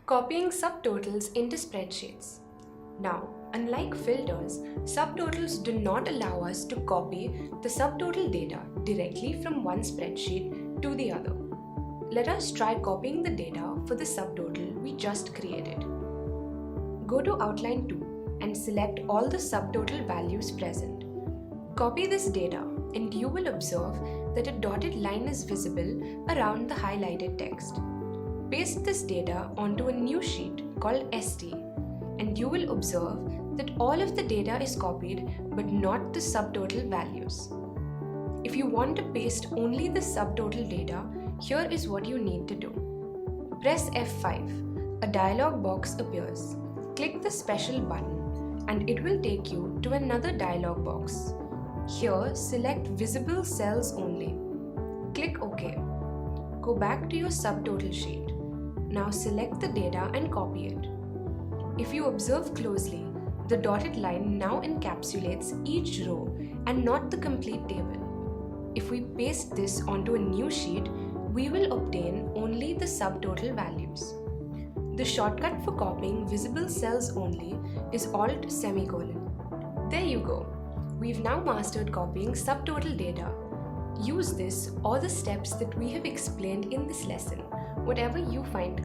Copying subtotals into spreadsheets. Now, unlike filters, subtotals do not allow us to copy the subtotal data directly from one spreadsheet to the other. Let us try copying the data for the subtotal we just created. Go to Outline 2 and select all the subtotal values present. Copy this data and you will observe that a dotted line is visible around the highlighted text. Paste this data onto a new sheet called ST and you will observe that all of the data is copied but not the subtotal values. If you want to paste only the subtotal data, here is what you need to do. Press F5. A dialog box appears. Click the special button and it will take you to another dialog box. Here, select Visible Cells Only. Click OK. Go back to your subtotal sheet. Now select the data and copy it. If you observe closely, the dotted line now encapsulates each row and not the complete table. If we paste this onto a new sheet, we will obtain only the subtotal values. The shortcut for copying visible cells only is Alt semicolon. There you go. We've now mastered copying subtotal data. Use this or the steps that we have explained in this lesson, whatever you find